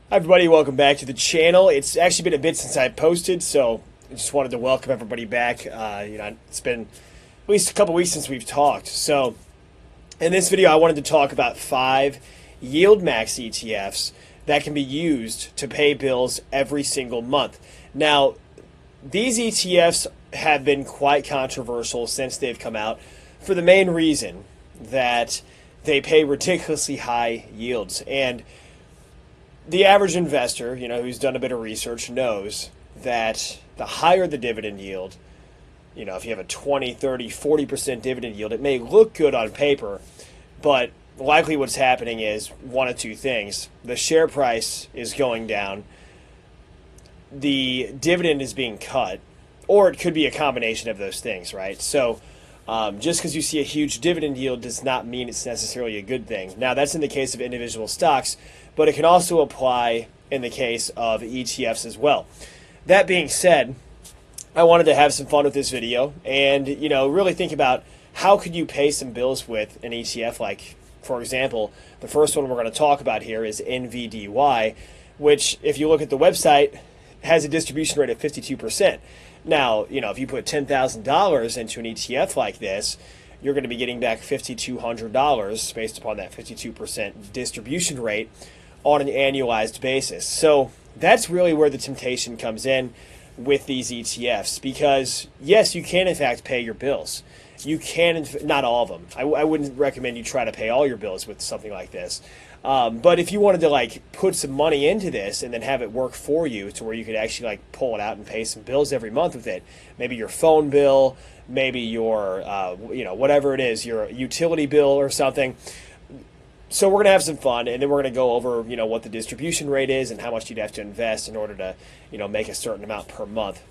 Hi everybody, welcome back to the channel. It's actually been a bit since I posted, so I just wanted to welcome everybody back. It's been at least a couple weeks since we've talked. So in this video, I wanted to talk about 5 YieldMax ETFs that can be used to pay bills every single month. Now, these ETFs have been quite controversial since they've come out for the main reason that they pay ridiculously high yields. And the average investor, who's done a bit of research knows that the higher the dividend yield, if you have a 20, 30, 40% dividend yield, it may look good on paper, but likely what's happening is one of two things. The share price is going down, the dividend is being cut, or it could be a combination of those things, right? So just because you see a huge dividend yield does not mean it's necessarily a good thing. Now, that's in the case of individual stocks, but it can also apply in the case of ETFs as well. That being said, I wanted to have some fun with this video and, really think about how could you pay some bills with an ETF. Like, for example, the first one we're going to talk about here is NVDY, which, if you look at the website, has a distribution rate of 52%. Now, if you put $10,000 into an ETF like this, you're going to be getting back $5,200 based upon that 52% distribution rate on an annualized basis. So that's really where the temptation comes in with these ETFs, because yes, you can in fact pay your bills. You can, not all of them. I wouldn't recommend you try to pay all your bills with something like this. But if you wanted to put some money into this and then have it work for you to where you could actually pull it out and pay some bills every month with it, maybe your phone bill, maybe your whatever it is, your utility bill or something. So we're going to have some fun, and then we're going to go over what the distribution rate is and how much you'd have to invest in order to make a certain amount per month.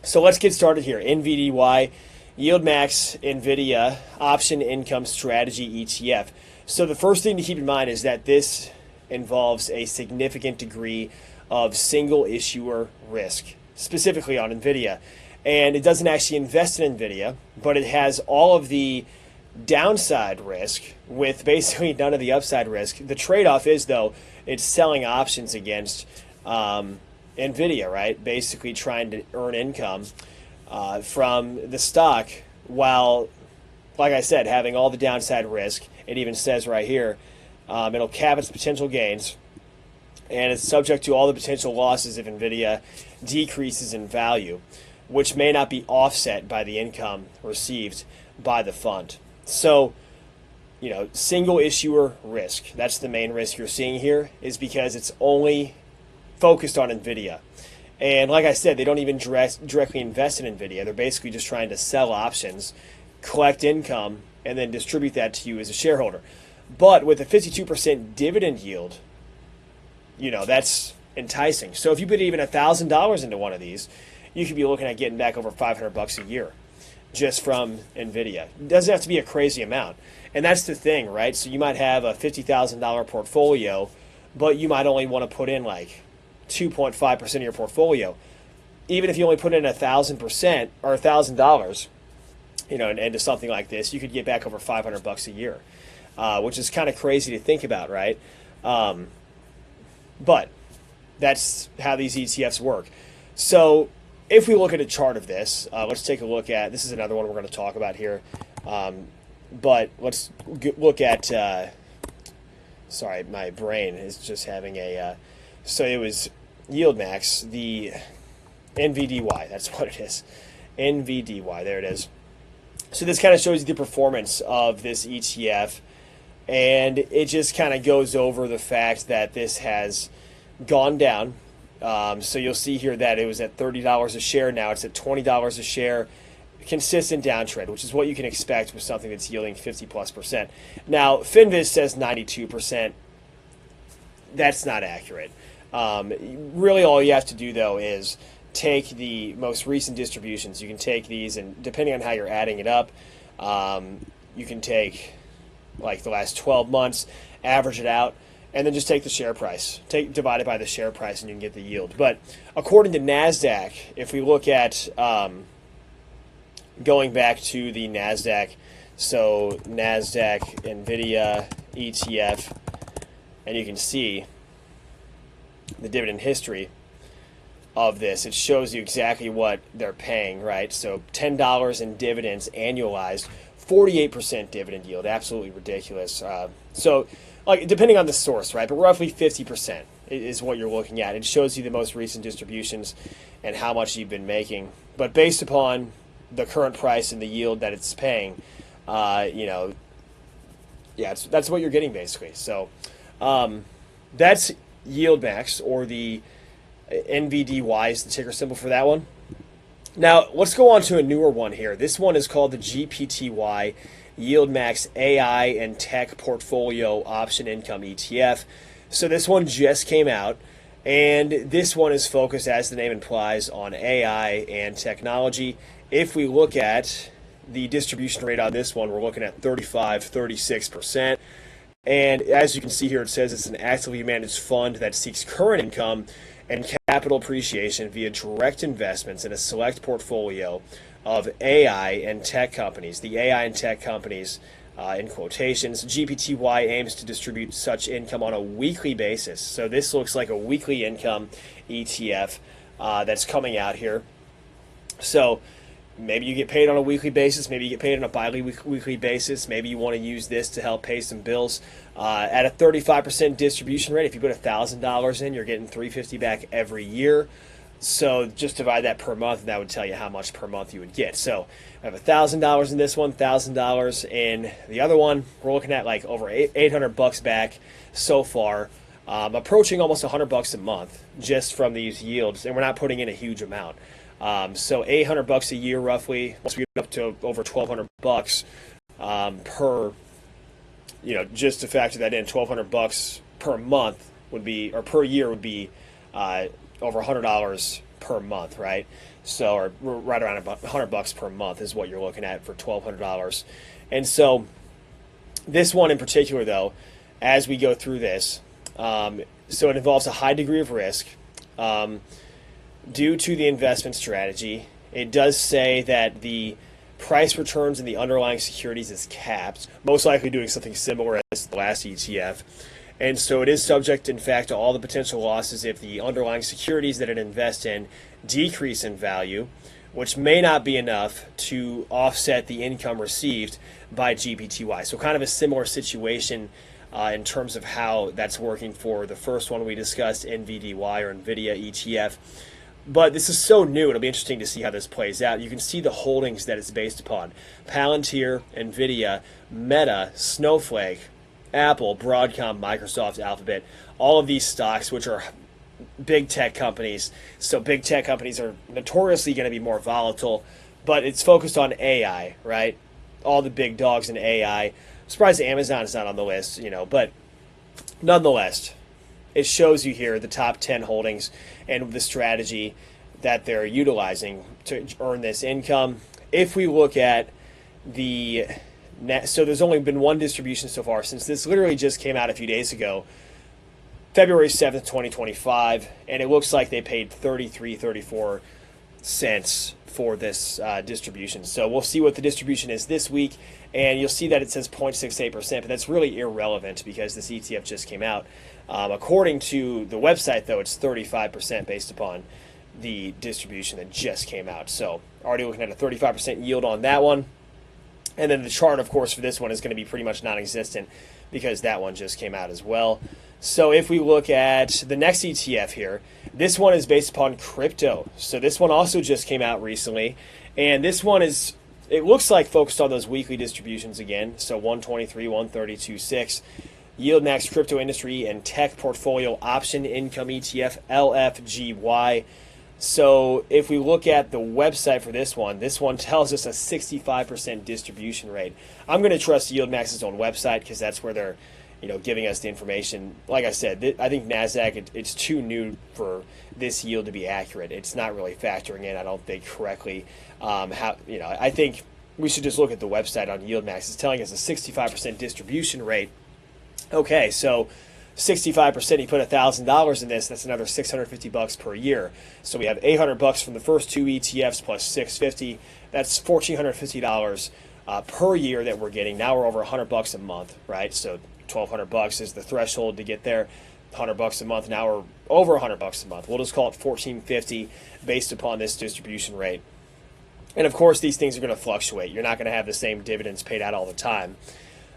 So let's get started here. NVDY, YieldMax NVIDIA Option Income Strategy ETF. So the first thing to keep in mind is that this involves a significant degree of single issuer risk, specifically on NVIDIA. And it doesn't actually invest in NVIDIA, but it has all of the downside risk with basically none of the upside risk. The trade-off is, though, it's selling options against NVIDIA, right? Basically trying to earn income from the stock while, like I said, having all the downside risk. It even says right here, it'll cap its potential gains, and it's subject to all the potential losses if NVIDIA decreases in value, which may not be offset by the income received by the fund. So, single issuer risk, that's the main risk you're seeing here, is because it's only focused on NVIDIA. And like I said, they don't even directly invest in NVIDIA. They're basically just trying to sell options, collect income, and then distribute that to you as a shareholder. But with a 52% dividend yield, that's enticing. So if you put even $1,000 into one of these, you could be looking at getting back over $500 a year just from NVIDIA. It doesn't have to be a crazy amount. And that's the thing, right? So you might have a $50,000 portfolio, but you might only want to put in 2.5% of your portfolio. Even if you only put in 1,000% or $1,000, into something like this, you could get back over $500 a year, which is kind of crazy to think about, right? But that's how these ETFs work. So if we look at a chart of this, let's take a look at, this is another one we're going to talk about here, but let's look at, sorry, my brain is just having so it was YieldMax, the NVDY, that's what it is, NVDY, there it is. So this kind of shows you the performance of this ETF, and it just kind of goes over the fact that this has gone down. So you'll see here that it was at $30 a share. Now it's at $20 a share. Consistent downtrend, which is what you can expect with something that's yielding 50+%. Now, Finviz says 92%. That's not accurate. Really, all you have to do, though, is take the most recent distributions. You can take these, and depending on how you're adding it up, you can take the last 12 months, average it out, and then just take the share price. Divide it by the share price, and you can get the yield. But according to NASDAQ, if we look at going back to the NASDAQ, so NASDAQ NVIDIA ETF, and you can see the dividend history of this, it shows you exactly what they're paying, right? So $10 in dividends annualized, 48% dividend yield, absolutely ridiculous. So, like, depending on the source, right? But roughly 50% is what you're looking at. It shows you the most recent distributions and how much you've been making. But based upon the current price and the yield that it's paying, yeah, that's what you're getting basically. So that's YieldMax, or the NVDY is the ticker symbol for that one. Now, let's go on to a newer one here. This one is called the GPTY, YieldMax AI and Tech Portfolio Option Income ETF. So this one just came out, and this one is focused, as the name implies, on AI and technology. If we look at the distribution rate on this one, we're looking at 36%. And as you can see here, it says it's an actively managed fund that seeks current income and capital appreciation via direct investments in a select portfolio of AI and tech companies. The AI and tech companies, in quotations, GPTY aims to distribute such income on a weekly basis. So this looks like a weekly income ETF that's coming out here. So maybe you get paid on a weekly basis, maybe you get paid on a bi-weekly basis, maybe you want to use this to help pay some bills. At a 35% distribution rate, if you put $1,000 in, you're getting $350 back every year. So just divide that per month, and that would tell you how much per month you would get. So I have $1,000 in this one, $1,000 in the other one. We're looking at like over $800 back so far, approaching almost $100 a month just from these yields, and we're not putting in a huge amount. So $800 a year roughly, once we get up to over $1,200 per, just to factor that in, $1,200 per month would be, or per year would be over $100 per month, right? So, or right around about $100 per month is what you're looking at for $1,200. And so this one in particular, though, as we go through this, so it involves a high degree of risk. Due to the investment strategy, it does say that the price returns in the underlying securities is capped, most likely doing something similar as the last ETF. And so it is subject, in fact, to all the potential losses if the underlying securities that it invests in decrease in value, which may not be enough to offset the income received by GPTY. So kind of a similar situation in terms of how that's working for the first one we discussed, NVDY or NVIDIA ETF. But this is so new, it'll be interesting to see how this plays out. You can see the holdings that it's based upon. Palantir, NVIDIA, Meta, Snowflake, Apple, Broadcom, Microsoft, Alphabet, all of these stocks, which are big tech companies. So big tech companies are notoriously going to be more volatile, but it's focused on AI, right? All the big dogs in AI. I'm surprised Amazon is not on the list, but nonetheless, it shows you here the top 10 holdings and the strategy that they're utilizing to earn this income. If we look at the net, so there's only been one distribution so far since this literally just came out a few days ago, February 7th, 2025, and it looks like they paid 34 cents for this distribution. So we'll see what the distribution is this week, and you'll see that it says 0.68%, but that's really irrelevant because this ETF just came out. According to the website, though, it's 35% based upon the distribution that just came out. So already looking at a 35% yield on that one. And then the chart, of course, for this one is going to be pretty much non-existent because that one just came out as well. So if we look at the next ETF here, this one is based upon crypto. So this one also just came out recently. And this one is, it looks like focused on those weekly distributions again. So 123, 132, 6. YieldMax Crypto Industry and Tech Portfolio Option Income ETF, LFGY. So if we look at the website for this one tells us a 65% distribution rate. I'm going to trust YieldMax's own website because that's where they're, giving us the information. Like I said, I think NASDAQ, it's too new for this yield to be accurate. It's not really factoring in, I don't think, correctly. I think we should just look at the website on YieldMax. It's telling us a 65% distribution rate. Okay, so 65%, you put $1,000 in this, that's another $650 per year. So we have $800 from the first two ETFs plus $650. That's $1,450 per year that we're getting. Now we're over $100 a month, right? So $1,200 is the threshold to get there. $100 a month now, or over $100 a month. We'll just call it $14.50 based upon this distribution rate. And of course, these things are going to fluctuate. You're not going to have the same dividends paid out all the time.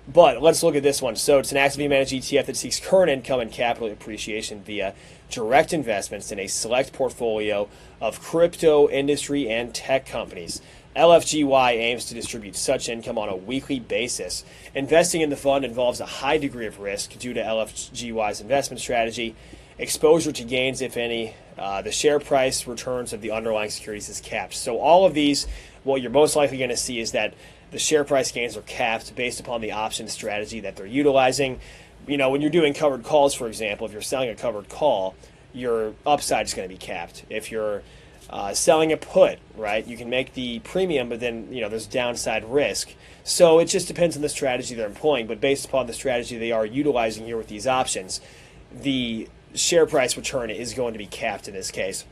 But let's look at this one. So it's an actively managed ETF that seeks current income and capital appreciation via direct investments in a select portfolio of crypto, industry, and tech companies. LFGY aims to distribute such income on a weekly basis. Investing in the fund involves a high degree of risk due to LFGY's investment strategy. Exposure to gains, if any, the share price returns of the underlying securities is capped. So all of these, what you're most likely going to see is that the share price gains are capped based upon the option strategy that they're utilizing. You know, when you're doing covered calls, for example, if you're selling a covered call, your upside is going to be capped. If you're selling a put, right, you can make the premium, but then, you know, there's downside risk. So it just depends on the strategy they're employing. But based upon the strategy they are utilizing here with these options, the share price return is going to be capped in this case.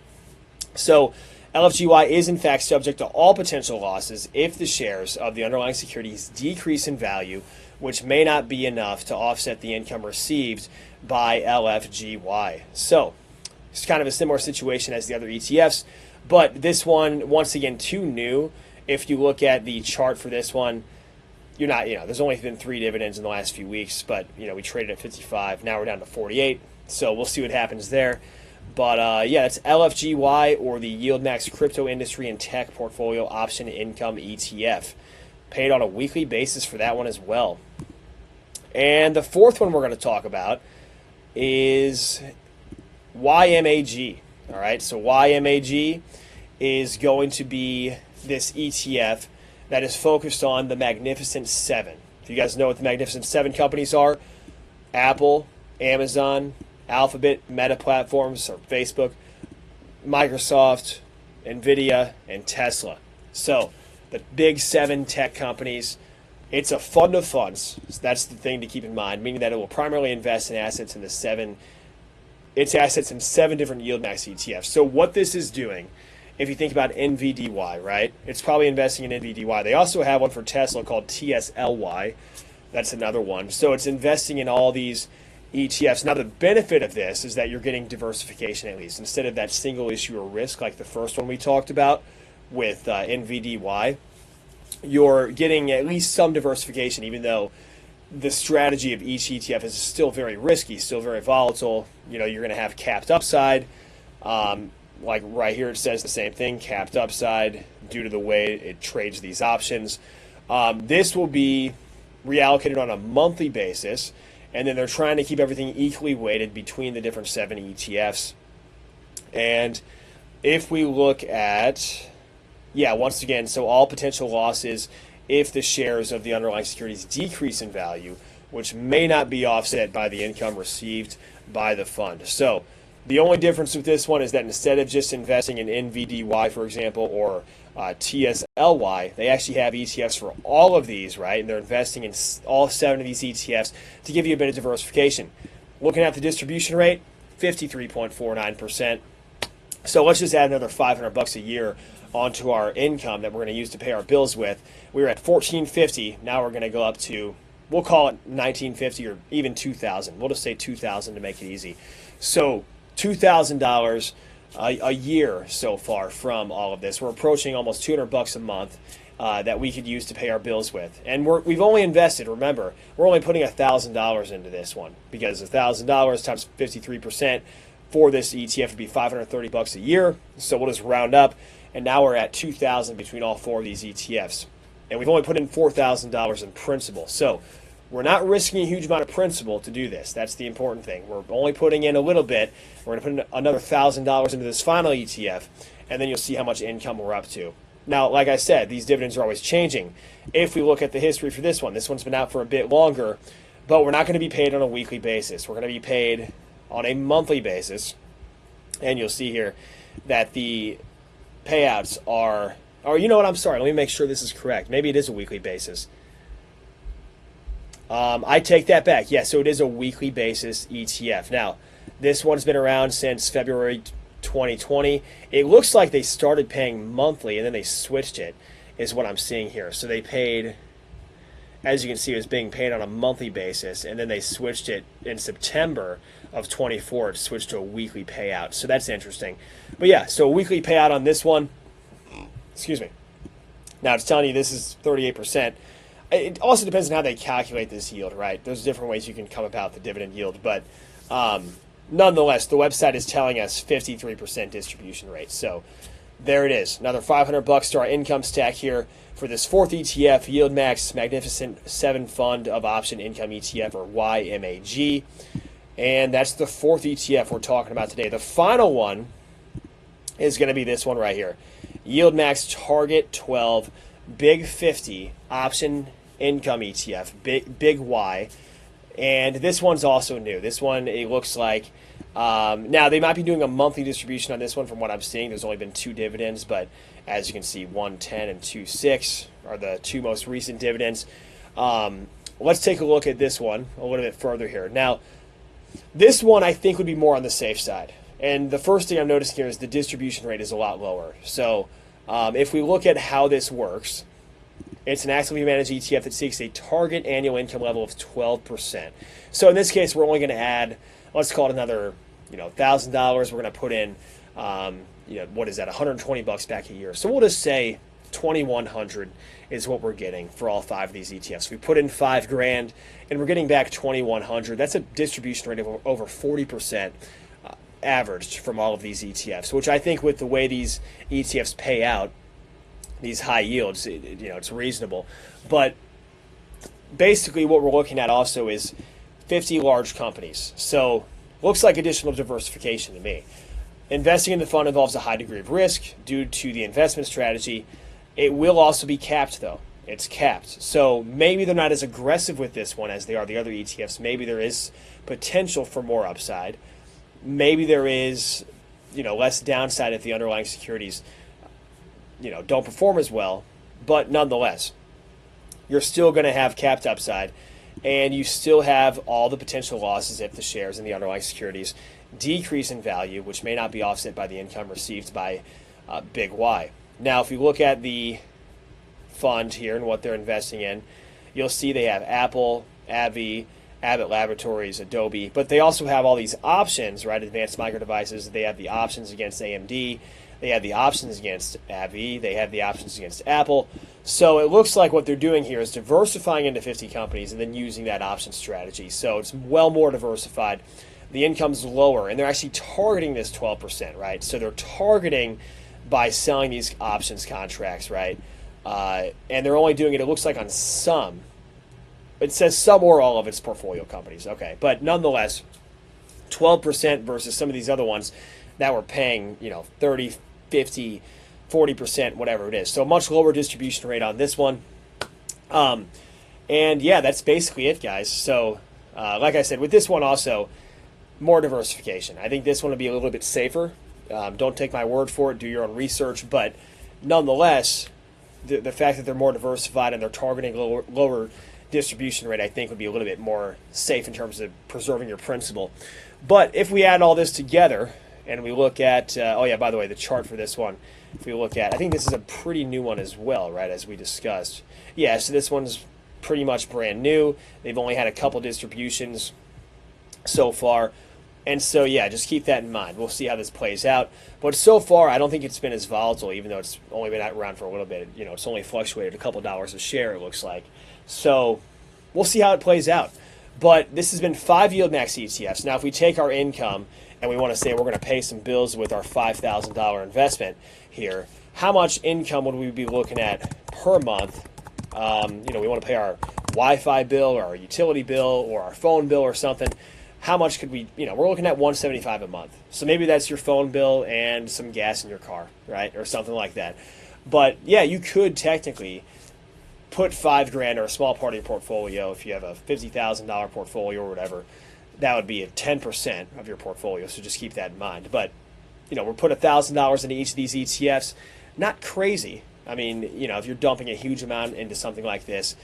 So LFGY is in fact subject to all potential losses if the shares of the underlying securities decrease in value, which may not be enough to offset the income received by LFGY. So it's kind of a similar situation as the other ETFs, but this one, once again, too new. If you look at the chart for this one, you're not, you know, there's only been 3 dividends in the last few weeks, but, you know, we traded at 55. Now we're down to 48. So we'll see what happens there. But yeah, it's LFGY, or the YieldMax Crypto Industry and Tech Portfolio Option Income ETF. Paid on a weekly basis for that one as well. And the fourth one we're going to talk about is YMAG. All right, so YMAG is going to be this ETF that is focused on the Magnificent Seven. If you guys know what the Magnificent Seven companies are, Apple, Amazon, Alphabet, Meta Platforms, or Facebook, Microsoft, NVIDYA, and Tesla. So the big 7 tech companies. It's a fund of funds. So that's the thing to keep in mind, meaning that it will primarily invest in assets in the 7 different YieldMax ETFs. So what this is doing, if you think about NVDY, right? It's probably investing in NVDY. They also have one for Tesla called TSLY. That's another one. So it's investing in all these ETFs. Now, the benefit of this is that you're getting diversification, at least. Instead of that single issue or risk like the first one we talked about with NVDY, you're getting at least some diversification, even though the strategy of each ETF is still very risky, still very volatile. You know, you're going to have capped upside. Like right here, it says the same thing, capped upside, due to the way it trades these options. This will be reallocated on a monthly basis, and then they're trying to keep everything equally weighted between the different 7 ETFs. And if we look at, yeah, once again, so all potential losses if the shares of the underlying securities decrease in value, which may not be offset by the income received by the fund. So the only difference with this one is that instead of just investing in NVDY, for example, or TSLY, they actually have ETFs for all of these, right? And they're investing in all 7 of these ETFs to give you a bit of diversification. Looking at the distribution rate, 53.49%. So let's just add another $500 a year onto our income that we're going to use to pay our bills with. We were at $14.50. Now we're going to go up to, we'll call it $19.50 or even $2,000. We'll just say $2,000 to make it easy. So $2,000 a year so far from all of this. We're approaching almost $200 a month that we could use to pay our bills with. And we've only invested, remember, we're only putting $1,000 into this one, because $1,000 times 53% for this ETF would be $530 a year. So we'll just round up, and now we're at $2,000 between all 4 of these ETFs. And we've only put in $4,000 in principal. So we're not risking a huge amount of principal to do this. That's the important thing. We're only putting in a little bit. We're going to put in another $1,000 into this final ETF, and then you'll see how much income we're up to. Now, like I said, these dividends are always changing. If we look at the history for this one's been out for a bit longer, but we're not going to be paid on a weekly basis. We're going to be paid on a monthly basis. And you'll see here that the payouts are, or you know what, I'm sorry, let me make sure this is correct. Maybe it is a weekly basis. I take that back. Yeah, so it is a weekly basis ETF. Now, this one's been around since February 2020. It looks like they started paying monthly and then they switched it, is what I'm seeing here. So they paid, as you can see, it was being paid on a monthly basis, and then they switched it in September of 24, it switched to a weekly payout. So that's interesting. But yeah, so a weekly payout on this one. Excuse me. Now it's telling you this is 38%. It also depends on how they calculate this yield, right? There's different ways you can come about the dividend yield, but nonetheless, the website is telling us 53% distribution rate. So there it is. Another $500 to our income stack here for this fourth ETF, YieldMax Magnificent 7 Fund of Option Income ETF, or YMAG. And that's the fourth ETF we're talking about today. The final one is going to be this one right here. YieldMax Target 12 Big 50 Option Income ETF, BIGY. And this one's also new. This one, it looks like, now they might be doing a monthly distribution on this one from what I'm seeing. There's only been 2 dividends, but as you can see, 110 and 26 are the 2 most recent dividends. Let's take a look at this one a little bit further here. Now, this one I think would be more on the safe side. And the first thing I'm noticing here is the distribution rate is a lot lower. So if we look at how this works, it's an actively managed ETF that seeks a target annual income level of 12%. So in this case, we're only going to add, let's call it another, $1,000. We're going to put in, what is that, $120 back a year. So we'll just say $2,100 is what we're getting for all 5 of these ETFs. We put in $5,000 and we're getting back $2,100. That's a distribution rate of over 40%. Averaged from all of these ETFs, which I think with the way these ETFs pay out, these high yields, it's reasonable. But basically what we're looking at also is 50 large companies. So looks like additional diversification to me. Investing in the fund involves a high degree of risk due to the investment strategy. It will also be capped, though. It's capped. So maybe they're not as aggressive with this one as they are the other ETFs. Maybe there is potential for more upside. Maybe there is, less downside if the underlying securities, don't perform as well. But nonetheless, you're still going to have capped upside, and you still have all the potential losses if the shares in the underlying securities decrease in value, which may not be offset by the income received by Big Y. Now, if you look at the fund here and what they're investing in, you'll see they have Apple, AbbVie, Abbott Laboratories, Adobe, but they also have all these options, right? Advanced Micro Devices. They have the options against AMD. They have the options against AbbVie. They have the options against Apple. So it looks like what they're doing here is diversifying into 50 companies and then using that option strategy. So it's well more diversified. The income's lower, and they're actually targeting this 12%, right? So they're targeting by selling these options contracts, right? And they're only doing it looks like, on some. It says some or all of its portfolio companies. Okay, but nonetheless, 12% versus some of these other ones that were paying, 30, 50, 40%, whatever it is. So a much lower distribution rate on this one. And yeah, that's basically it, guys. So like I said, with this one also, more diversification. I think this one will be a little bit safer. Don't take my word for it. Do your own research. But nonetheless, the fact that they're more diversified and they're targeting lower distribution rate, I think, would be a little bit more safe in terms of preserving your principal. But if we add all this together and we look at, by the way, the chart for this one, if we look at, I think this is a pretty new one as well, right, as we discussed. Yeah, so this one's pretty much brand new. They've only had a couple distributions so far. And so, yeah, just keep that in mind. We'll see how this plays out. But so far, I don't think it's been as volatile, even though it's only been around for a little bit. It's only fluctuated a couple dollars a share, it looks like. So we'll see how it plays out. But this has been 5 YieldMax ETFs. Now, if we take our income and we want to say we're going to pay some bills with our $5,000 investment here, how much income would we be looking at per month? We want to pay our Wi-Fi bill or our utility bill or our phone bill or something. How much could we, we're looking at $175 a month. So maybe that's your phone bill and some gas in your car, right? Or something like that. But yeah, you could technically put $5,000 or a small part of your portfolio. If you have a $50,000 portfolio or whatever, that would be a 10% of your portfolio. So just keep that in mind. But, we're putting $1,000 into each of these ETFs. Not crazy. I mean, if you're dumping a huge amount into something like this,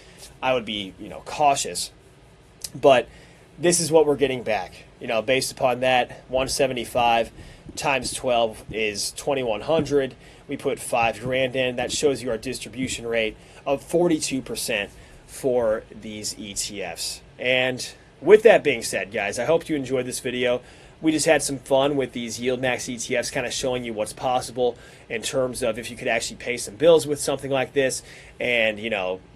I would be, cautious. But this is what we're getting back. Based upon that, 175 times 12 is 2,100. We put $5,000 in. That shows you our distribution rate of 42% for these ETFs. And with that being said, guys, I hope you enjoyed this video. We just had some fun with these YieldMax ETFs, kind of showing you what's possible in terms of if you could actually pay some bills with something like this and,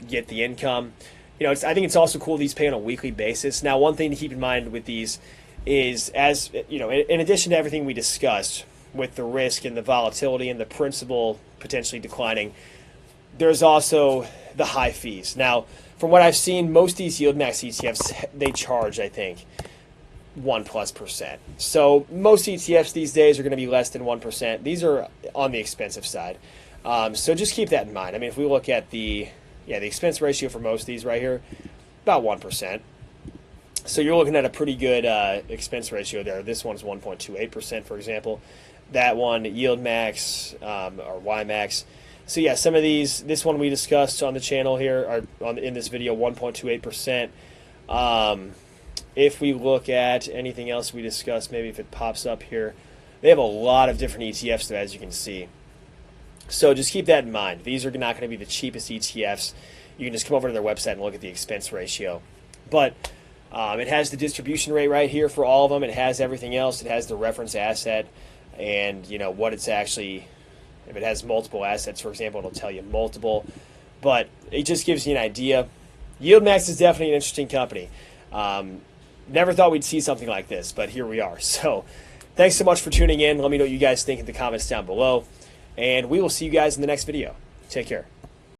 get the income. I think it's also cool these pay on a weekly basis. Now, one thing to keep in mind with these is, as in addition to everything we discussed with the risk and the volatility and the principal potentially declining, there's also the high fees. Now, from what I've seen, most of these YieldMax ETFs, they charge, I think, 1+%. So most ETFs these days are going to be less than 1%. These are on the expensive side. So just keep that in mind. I mean, if we look at the expense ratio for most of these right here, about 1%. So you're looking at a pretty good expense ratio there. This one's 1.28%, for example. That one, YieldMax or YMAG. So yeah, some of these, this one we discussed on the channel here, are in this video, 1.28%. If we look at anything else we discussed, maybe if it pops up here, they have a lot of different ETFs, though, as you can see. So just keep that in mind. These are not going to be the cheapest ETFs. You can just come over to their website and look at the expense ratio. But it has the distribution rate right here for all of them. It has everything else. It has the reference asset and what it's actually. If it has multiple assets, for example, it'll tell you multiple. But it just gives you an idea. YieldMax is definitely an interesting company. Never thought we'd see something like this, but here we are. So thanks so much for tuning in. Let me know what you guys think in the comments down below. And we will see you guys in the next video. Take care.